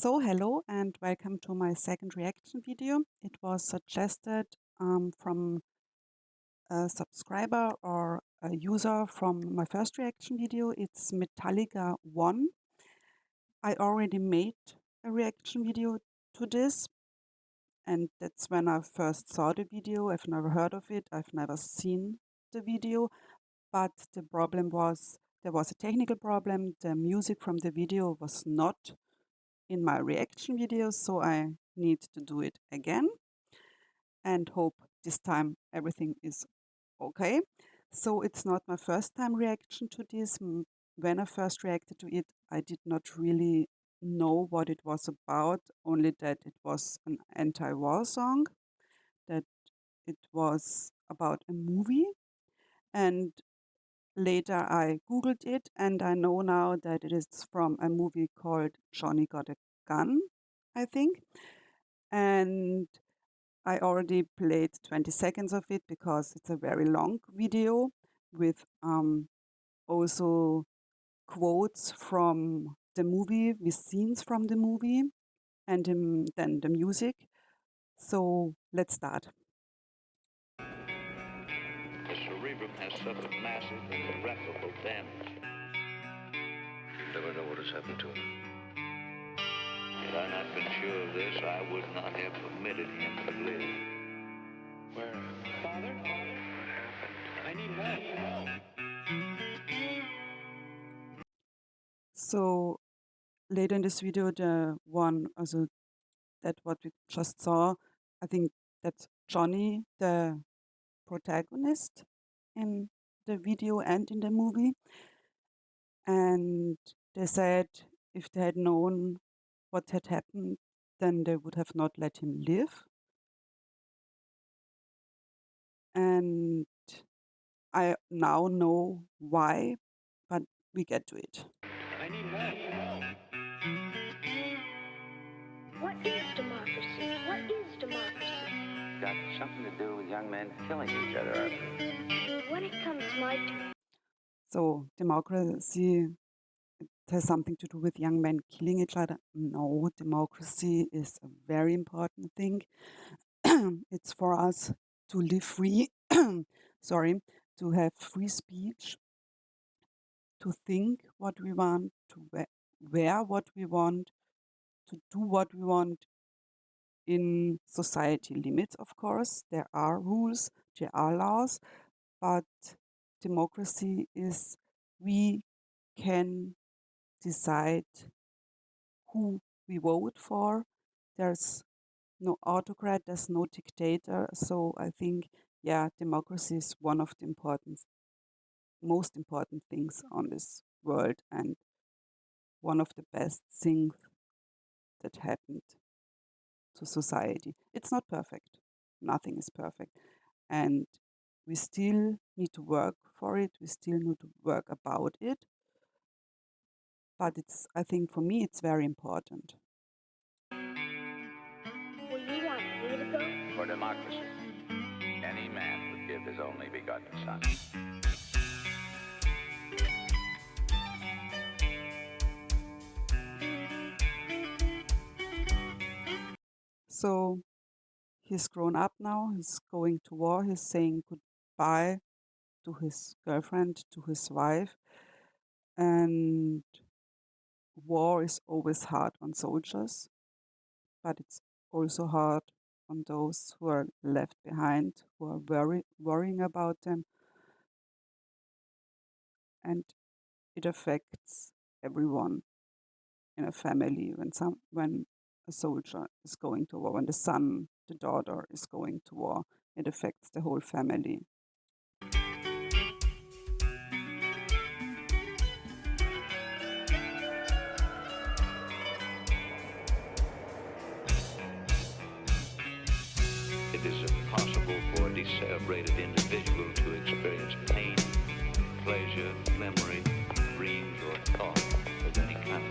Hello and welcome to my second reaction video. It was suggested from a subscriber or a user from my first reaction video. It's Metallica 1. I already made a reaction video to this, and that's when I first saw the video. I've never heard of it, I've never seen the video, but the problem was there was a technical problem. The music from the video was not in my reaction video, so I need to do it again and hope this time everything is okay. So it's not my first time reaction to this. When I first reacted to it, I did not really know what it was about, only that it was an anti-war song, that it was about a movie, and later I googled it and I know now that it is from a movie called Johnny Got a Gun, I think. And I already played 20 seconds of it because it's a very long video with also quotes from the movie, with scenes from the movie, and then the music. So let's start. The cerebrum has suffered massive and irreparable damage. You never know what has happened to him. Had I not been sure of this, I would not have permitted him to live. Where? Father? What happened? I need help. So later in this video, the one also that what we just saw, I think that's Johnny, the protagonist in the video and in the movie. And they said if they had known what had happened, then they would have not let him live. And I now know why, but we get to it. I need help. What is democracy? What is democracy? Got something to do with young men killing each other. When it comes my turn, So democracy, it has something to do with young men killing each other. No, democracy is a very important thing. It's for us to live free, sorry, to have free speech, to think what we want, to wear what we want, to do what we want in society limits, of course. There are rules, there are laws, but democracy is we can decide who we vote for. There's no autocrat, there's no dictator. So I think, yeah, democracy is one of the most important things on this world and one of the best things that happened to society. It's not perfect. Nothing is perfect. And we still need to work for it. We still need to work about it. But I think for me, it's very important. will you want me to go? For democracy, any man would give his only begotten son. So he's grown up now. He's going to war. He's saying goodbye to his girlfriend, to his wife. And war is always hard on soldiers, but it's also hard on those who are left behind, who are worrying about them. And it affects everyone in a family when a soldier is going to war, when the son, the daughter is going to war, it affects the whole family. It is impossible for a decerebrated individual to experience pain, pleasure, memory, dreams, or thought of any kind.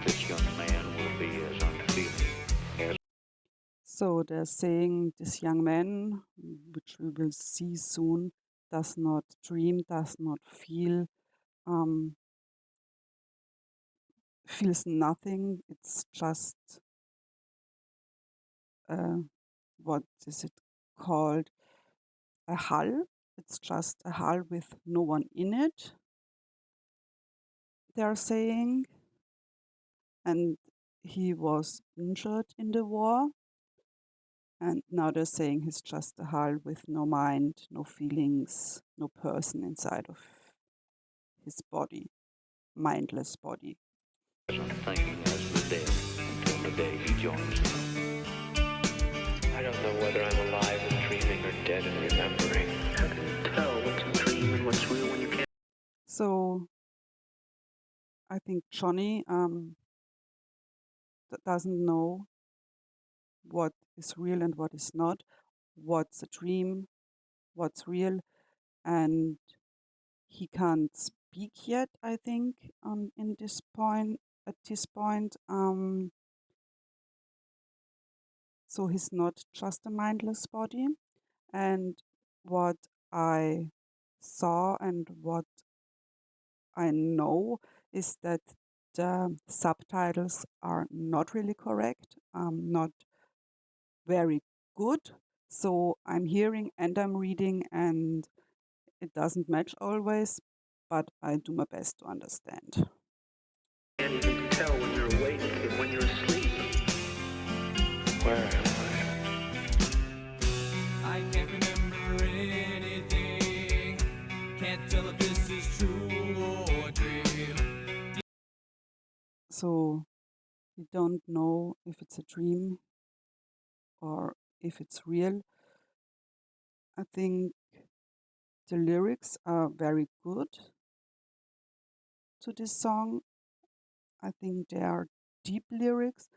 This young man will be as unfeeling as. So they're saying this young man, which we will see soon, does not dream, does not feel feels nothing. It's just, what is it called? A hull. It's just a hull with no one in it, they're saying. And he was injured in the war. And now they're saying he's just a hull with no mind, no feelings, no person inside of his body, mindless body. Present thinking as the dead until the day he joins them. I don't know whether I'm alive and dreaming or dead and remembering. How can you tell what's a dream and what's real when you can't? So I think Johnny doesn't know what is real and what is not, what's a dream, what's real, and he can't speak yet, I think, in this point, at this point. So he's not just a mindless body. And what I saw and what I know is that the subtitles are not really correct, not very good. So I'm hearing and I'm reading, and it doesn't match always, but I do my best to understand. Can't even tell when you're awake and when you're asleep. Where am I can't remember anything. Can't tell if this is true or dream. So you don't know if it's a dream or if it's real. I think the lyrics are very good to this song. I think they are deep lyrics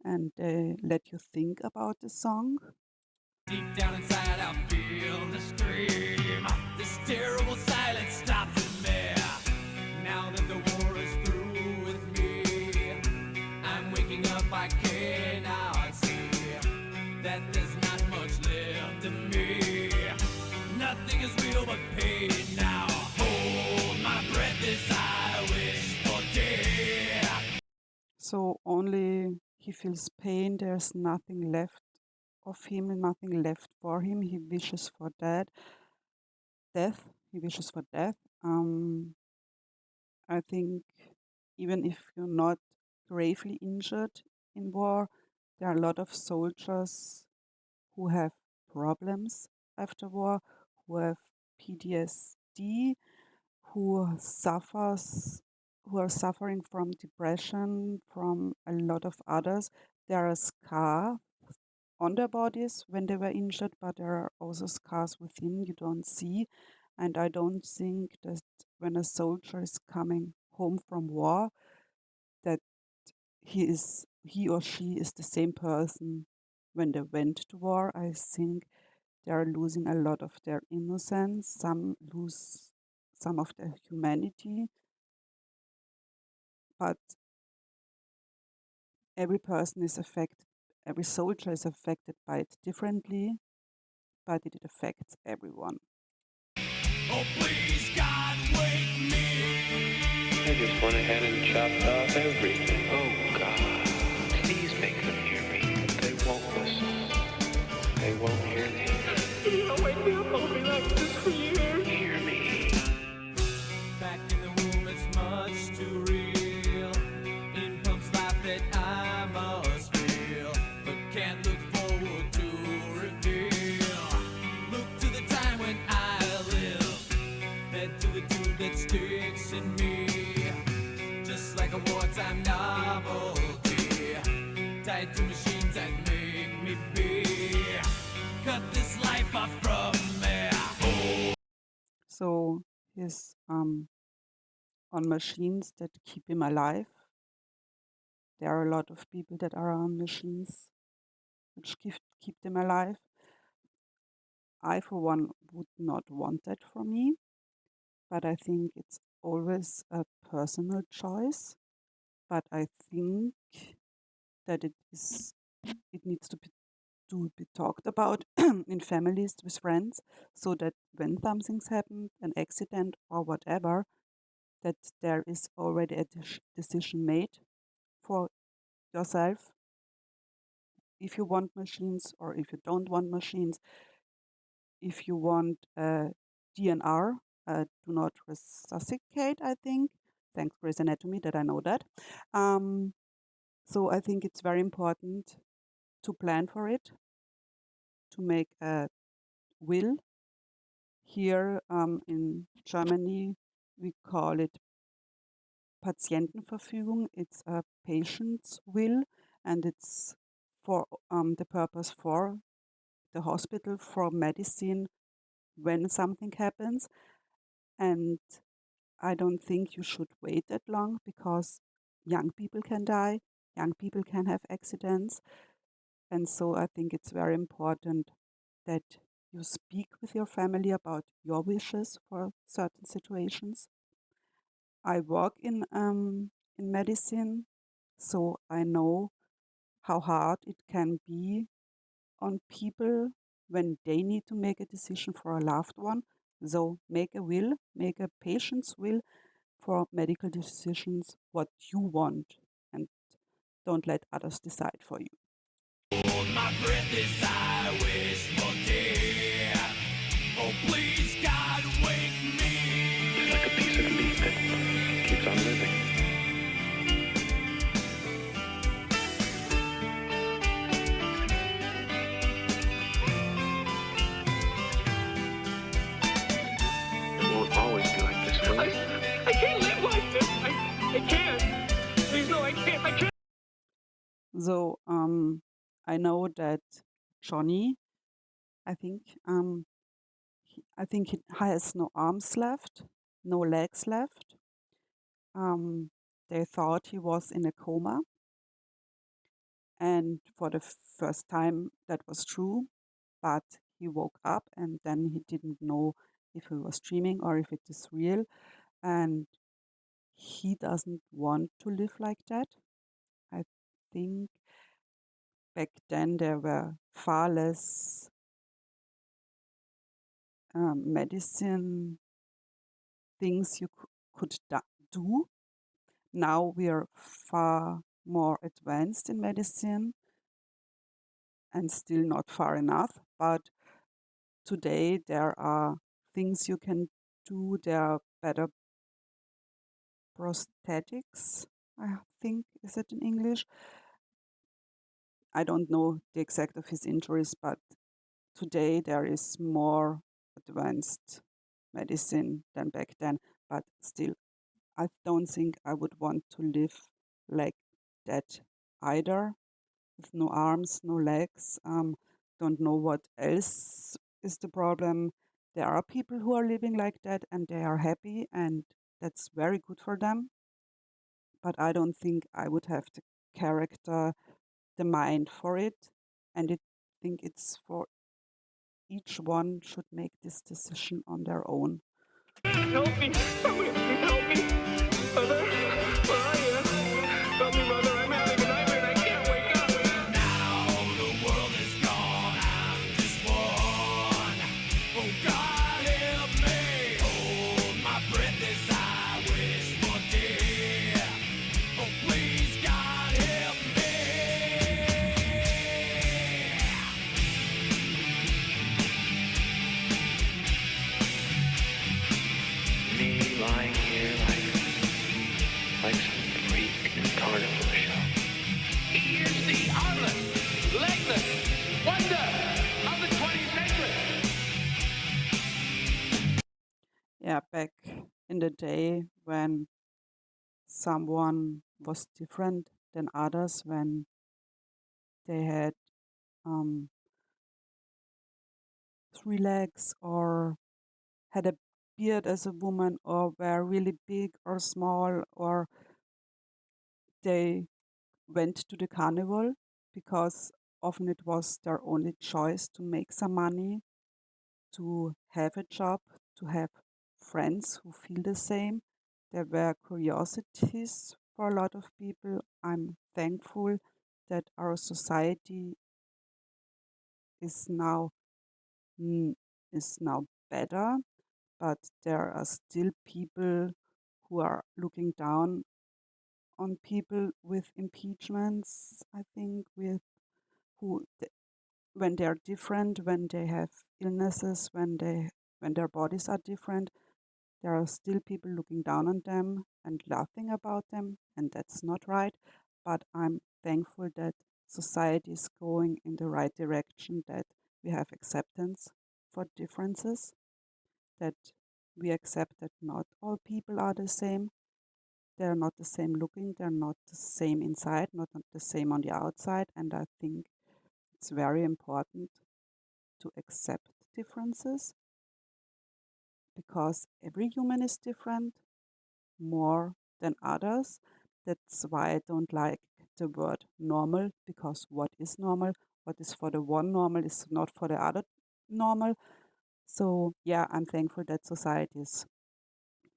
and they let you think about the song. Deep down inside, I feel the scream. This terrible silence stops in me. Now that the war is through with me, I'm waking up, I cannot see that there's not much left of me. Nothing is real but pain now. Hold my breath as I wish for death. So only he feels pain, there's nothing left of him, nothing left for him. He wishes for death. He wishes for death. I think even if you're not gravely injured in war, there are a lot of soldiers who have problems after war, who have PTSD, who are suffering from depression, from a lot of others. There are scars on their bodies when they were injured, but there are also scars within you don't see. And I don't think that when a soldier is coming home from war, that he or she is the same person when they went to war. I think they are losing a lot of their innocence. Some lose some of their humanity, but every person is affected. Every soldier is affected by it differently, but it affects everyone. Oh, please, God, wake me. I just went ahead and chopped off everything. Oh, God. Please make them hear me. They won't listen. They won't hear me. Wake me up, I'll be like this for years. Hear me. Back in the womb, it's much too real. In pumps life that I must feel, but can't look forward to reveal. Look to the time when I live, fed to the dude that sticks in me, just like a wartime novelty, tied to machines that make me be. Cut this life off from me. Oh. So he's on machines that keep him alive. There are a lot of people that are on machines which keep them alive. I, for one, would not want that for me, but I think it's always a personal choice. But I think that it needs to be talked about in families with friends, so that when something's happened, an accident or whatever, that there is already a decision made for yourself if you want machines or if you don't want machines. If you want DNR, do not resuscitate, I think. Thanks Grey's Anatomy that I know that. So I think it's very important to plan for it, to make a will. Here in Germany, we call it Patientenverfügung. It's a patient's will, and it's for the purpose for the hospital, for medicine when something happens. And I don't think you should wait that long because young people can die, young people can have accidents. And so I think it's very important that you speak with your family about your wishes for certain situations. I work in medicine, so I know how hard it can be on people when they need to make a decision for a loved one. So make a will, make a patient's will for medical decisions what you want, and don't let others decide for you. Hold my breath as I wish for death. Oh, please, God, wake me. It's like a piece of meat that keeps on living. It won't always be like this, will it? I can't live like this. I can't. Please, no, I can't. I can't. So I know that Johnny, I think, he has no arms left, no legs left. They thought he was in a coma, and for the first time that was true, but he woke up and then he didn't know if he was dreaming or if it is real, and he doesn't want to live like that. I think back then there were far less medicine things you could do. Now we are far more advanced in medicine and still not far enough. But today there are things you can do. There are better prosthetics, I think, is it in English? I don't know the exact of his injuries, but today there is more advanced medicine than back then. But still, I don't think I would want to live like that either, with no arms, no legs. Don't know what else is the problem. There are people who are living like that and they are happy, and that's very good for them. But I don't think I would have the character, the mind for it. And I think it's for each one should make this decision on their own. Help me. Somebody please help me. Mother, where are you? Help me, Mother. I'm having a nightmare and I can't wake up. Now the world is gone, I'm just one. Oh, God, help me. Hold my breath as I wish for death. Oh, please, God, help me. Me lying here like some freak in a carnival show. He is the armless, legless wonder of the 20th century. Yeah, back in the day when someone was different than others, when they had um, 3 legs or had a beard as a woman or were really big or small, or they went to the carnival because often it was their only choice to make some money, to have a job, to have friends who feel the same. There were curiosities for a lot of people. I'm thankful that our society is now is now better, but there are still people who are looking down on people with impeachments, I think, with who when they're different, when they have illnesses, when their bodies are different, there are still people looking down on them and laughing about them, and that's not right. But I'm thankful that society is going in the right direction, that we have acceptance for differences, that we accept that not all people are the same. They're not the same looking, they're not the same inside, not the same on the outside. And I think it's very important to accept differences because every human is different more than others. That's why I don't like the word normal, because what is normal? What is for the one normal is not for the other normal. So yeah, I'm thankful that societies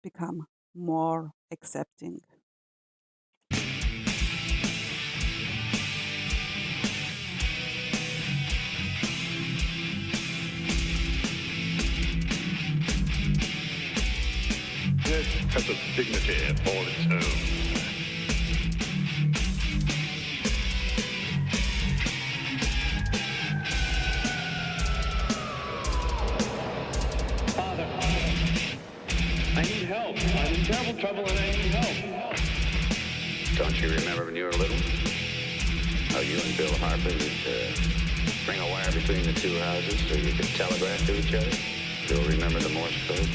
become more accepting. This has a dignity all its own. Father, I need help. I'm in terrible trouble and I need help. Don't you remember when you were little? How you and Bill Harper would bring a wire between the two houses so you could telegraph to each other? You'll remember the Morse code?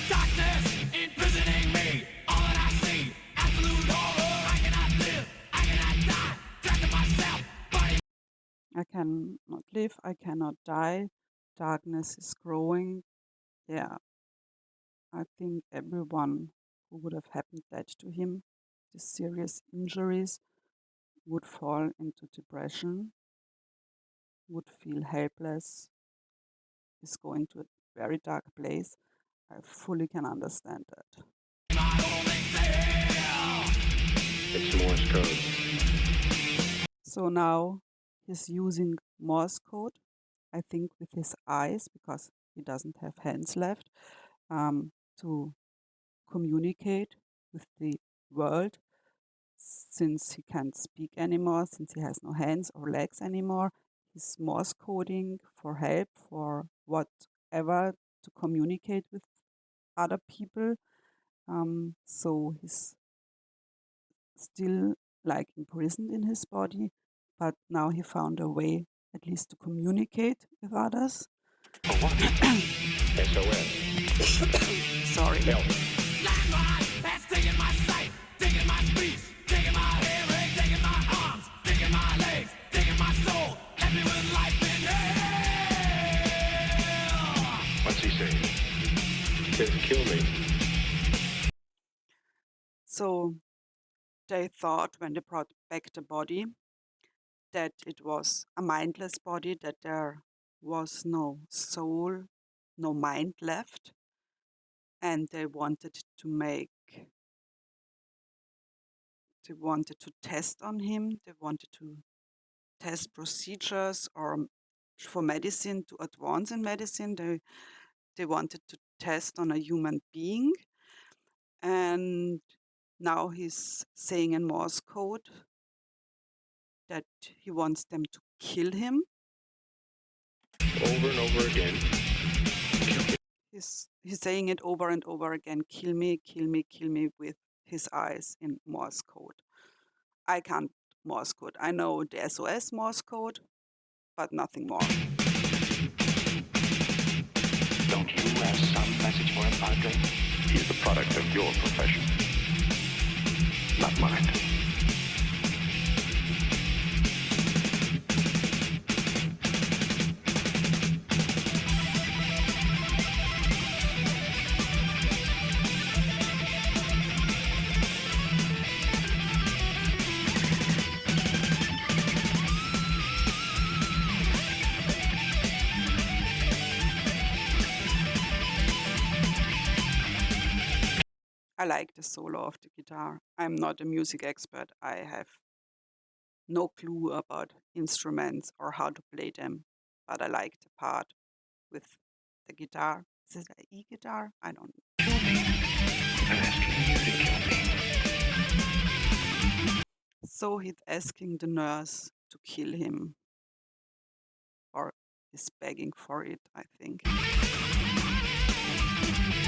Darkness imprisoning me. All that I see, absolute horror. I cannot live, I cannot die. Trapped in myself, body. I cannot live, I cannot die. Darkness is growing. Yeah, I think everyone who would have happened that to him, the serious injuries, would fall into depression, would feel helpless, is going to a very dark place. I fully can understand that. It's Morse code. So now he's using Morse code, I think with his eyes, because he doesn't have hands left, to communicate with the world. Since he can't speak anymore, since he has no hands or legs anymore, he's Morse coding for help, for whatever, to communicate with other people. So he's still like imprisoned in his body, but now he found a way at least to communicate with others. SOS. Sorry. Help. Landmine has taken my sight, taken my speech, taken my hearing, taken my arms, taken my legs, taken my soul, left me with life in hell. What's he saying? He says kill me. So they thought when they brought back the body that it was a mindless body, that there was no soul, no mind left, and they wanted to test on him. They wanted to test procedures or for medicine, to advance in medicine. They wanted to test on a human being. And now he's saying in Morse code that he wants them to kill him. Over and over again. He's saying it over and over again, kill me, kill me, kill me, with his eyes in Morse code. I can't Morse code. I know the SOS Morse code, but nothing more. Don't you have some message for him, Padre? He's the product of your profession, not mine. I like the solo of the guitar. I'm not a music expert. I have no clue about instruments or how to play them, but I like the part with the guitar. Is it an e-guitar? I don't know. I'm asking you to kill me. So he's asking the nurse to kill him, or he's begging for it, I think.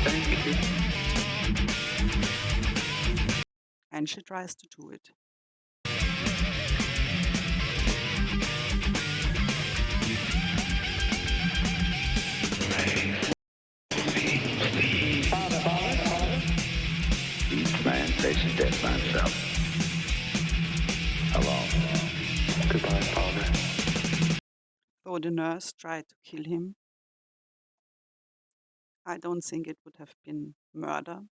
Thank you. And she tries to do it. Each man faces death by himself. Alone. Goodbye, Father. So the nurse tried to kill him. I don't think it would have been murder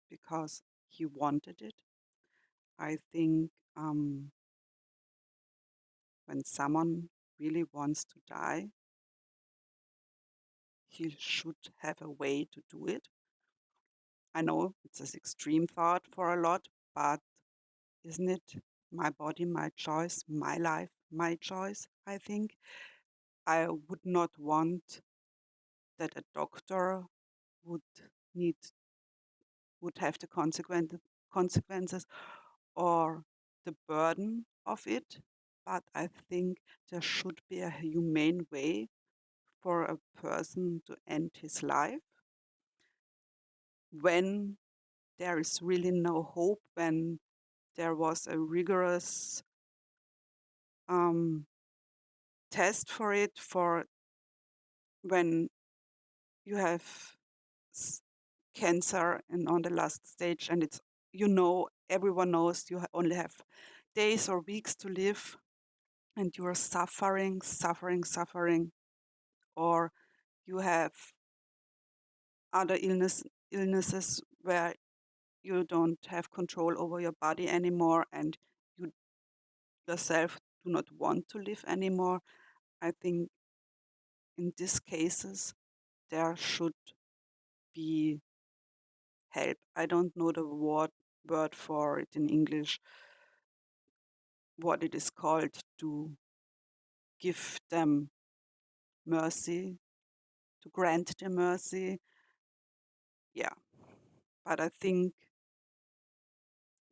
because he wanted it. I think when someone really wants to die, he should have a way to do it. I know it's an extreme thought for a lot, but isn't it my body, my choice, my life, my choice? I think I would not want that a doctor would need would have the consequences or the burden of it. But I think there should be a humane way for a person to end his life when there is really no hope, when there was a rigorous test for it, for when you have cancer and on the last stage, and it's, everyone knows you only have days or weeks to live, and you are suffering, suffering, or you have other illnesses where you don't have control over your body anymore, and you yourself do not want to live anymore. I think in these cases there should be help. I don't know the word for it in English, what it is called, to give them mercy, to grant them mercy. Yeah, but I think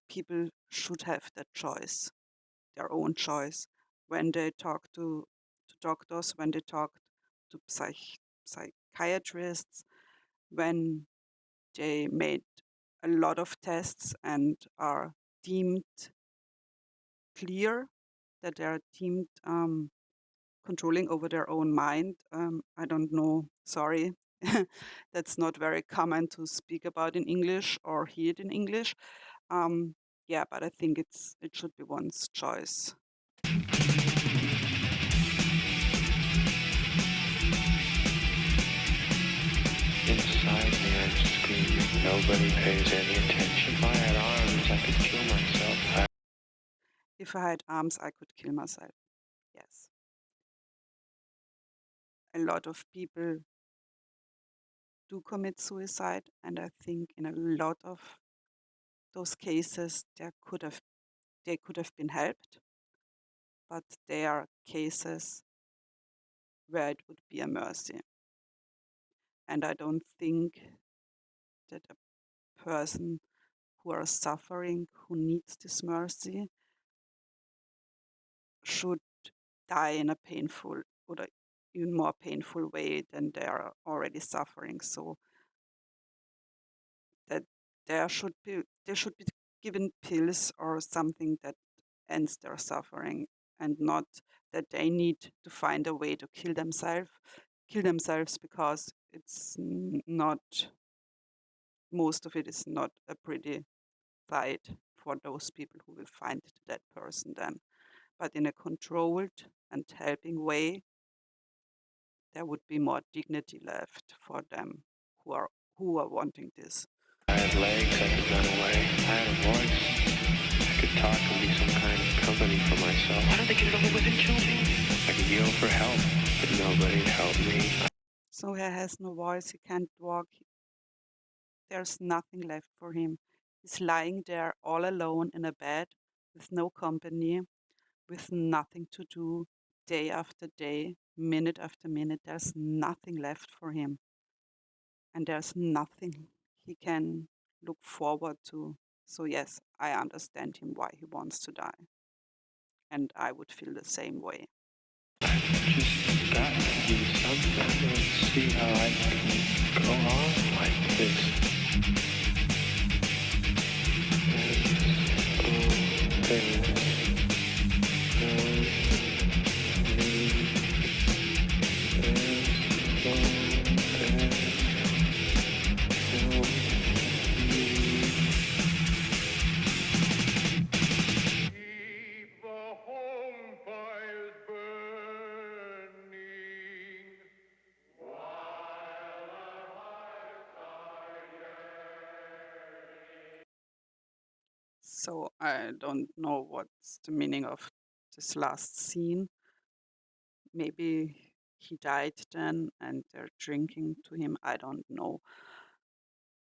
people should have that choice, their own choice, when they talk to doctors, when they talk to psychiatrists, when they made a lot of tests and are deemed clear, that they are deemed controlling over their own mind. I don't know, sorry. That's not very common to speak about in English or hear it in English. Yeah, but I think it should be one's choice. Inside me, I'm screaming. Nobody pays any attention. If I had arms, I could kill myself. If I had arms, I could kill myself. Yes. A lot of people do commit suicide, and I think in a lot of those cases they could have been helped, but there are cases where it would be a mercy. And I don't think that a person who are suffering, who needs this mercy, should die in a painful or even more painful way than they are already suffering. So that they should be given pills or something that ends their suffering, and not that they need to find a way to kill themselves, because it's not, most of it is not a pretty sight for those people who will find that person then. But in a controlled and helping way, there would be more dignity left for them who are wanting this. I had legs, I could run away. I had a voice. I could talk and be some kind of company for myself. Why don't they get it over with and kill me? I could yell for help, but nobody'd help me. So he has no voice, he can't walk, there's nothing left for him. He's lying there all alone in a bed with no company, with nothing to do, day after day, minute after minute. There's nothing left for him. And there's nothing he can look forward to. So, yes, I understand him why he wants to die. and I would feel the same way. Just got to do something and see how I can go on like this. So I don't know what's the meaning of this last scene. Maybe he died then and they're drinking to him. I don't know.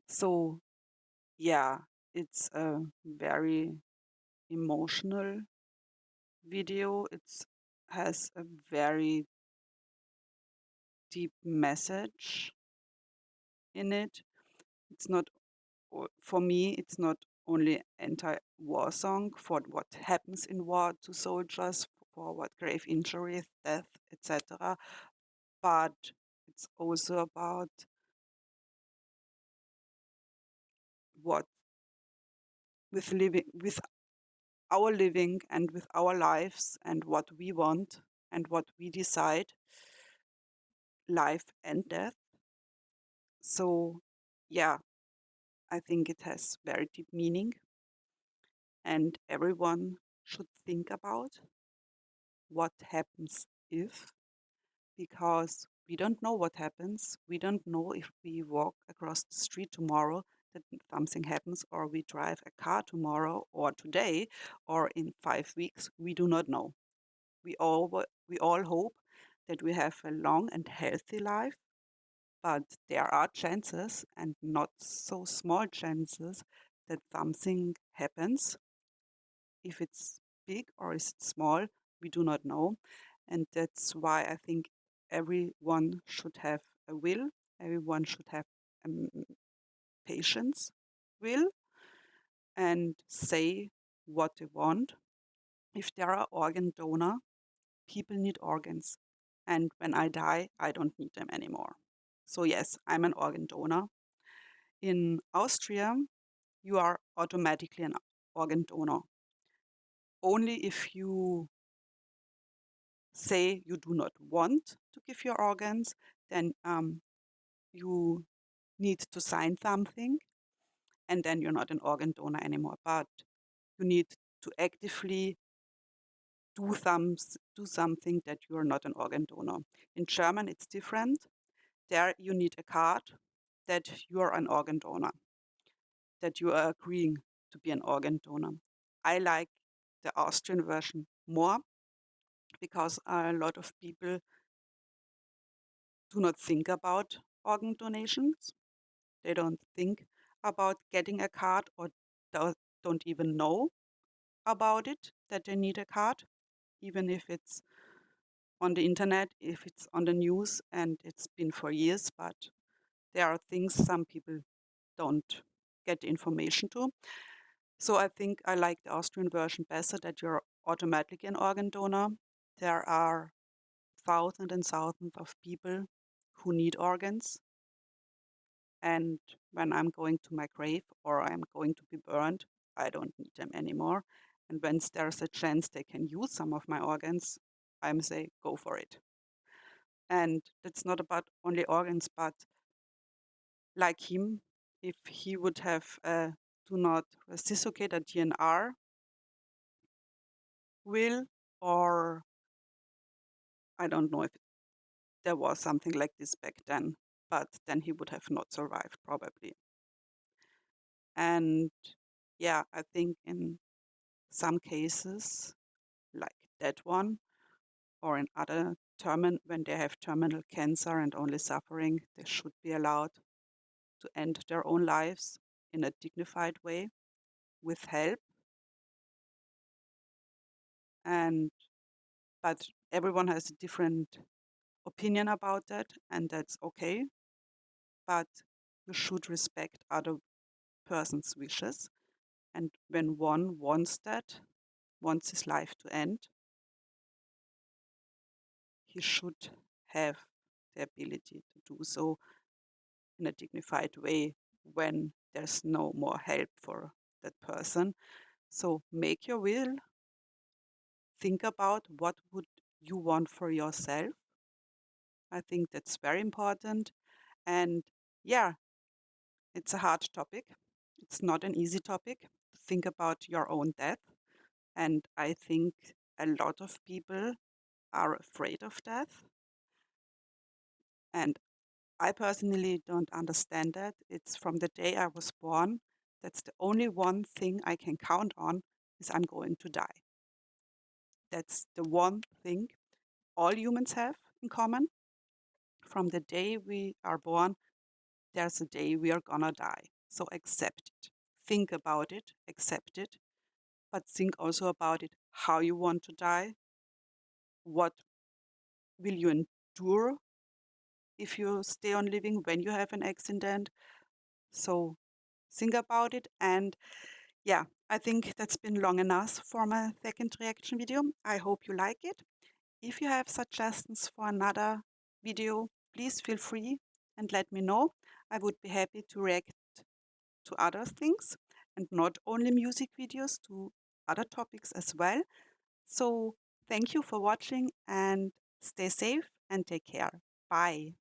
So yeah, it's a very emotional video. It has a very deep message in it. It's not, for me, it's not only anti-war song for what happens in war to soldiers, for what grave injuries, death, etc. But it's also about what with our living and with our lives and what we want and what we decide, life and death. So yeah, I think it has very deep meaning and everyone should think about what happens if, because we don't know what happens. We don't know if we walk across the street tomorrow that something happens, or we drive a car tomorrow or today or in 5 weeks. We do not know. We all hope that we have a long and healthy life, but there are chances, and not so small chances, that something happens. If it's big or is it small, we do not know. And that's why I think everyone should have a will, everyone should have um, patience, will, and say what they want. If there are organ donor, people need organs. And when I die, I don't need them anymore. So yes, I'm an organ donor. In Austria, you are automatically an organ donor. Only if you say you do not want to give your organs, then you need to sign something, and then you're not an organ donor anymore. But you need to actively do something that you are not an organ donor. In German, it's different. There, you need a card that you are an organ donor, that you are agreeing to be an organ donor. I like the Austrian version more because a lot of people do not think about organ donations. They don't think about getting a card, or don't even know about it, that they need a card, even if it's on the internet, if it's on the news, and it's been for years. But there are things some people don't get the information to. So I think I like the Austrian version better, that you're automatically an organ donor. There are thousands and thousands of people who need organs. And when I'm going to my grave or I'm going to be burned, I don't need them anymore. And when there's a chance they can use some of my organs, I'm say, go for it. And that's not about only organs, but like him, if he would have do not reciprocate a DNR will, or I don't know if there was something like this back then, but then he would have not survived probably. And yeah, I think in some cases, like that one, or in other when they have terminal cancer and only suffering, they should be allowed to end their own lives in a dignified way with help. And but everyone has a different opinion about that, and that's okay. But you should respect other person's wishes. And when one wants that, wants his life to end, he should have the ability to do so in a dignified way when there's no more help for that person. So make your will, think about what would you want for yourself. I think that's very important. And yeah, it's a hard topic. It's not an easy topic to think about your own death. And I think a lot of people are afraid of death. And I personally don't understand that. It's from the day I was born. That's the only one thing I can count on is I'm going to die. That's the one thing all humans have in common. From the day we are born, there's a day we are gonna die. So accept it. Think about it, accept it, but think also about it how you want to die. What will you endure if you stay on living when you have an accident? So think about it. And yeah, I think that's been long enough for my second reaction video. I hope you like it. If you have suggestions for another video, please feel free and let me know. I would be happy to react to other things and not only music videos, to other topics as well. So thank you for watching and stay safe and take care. Bye.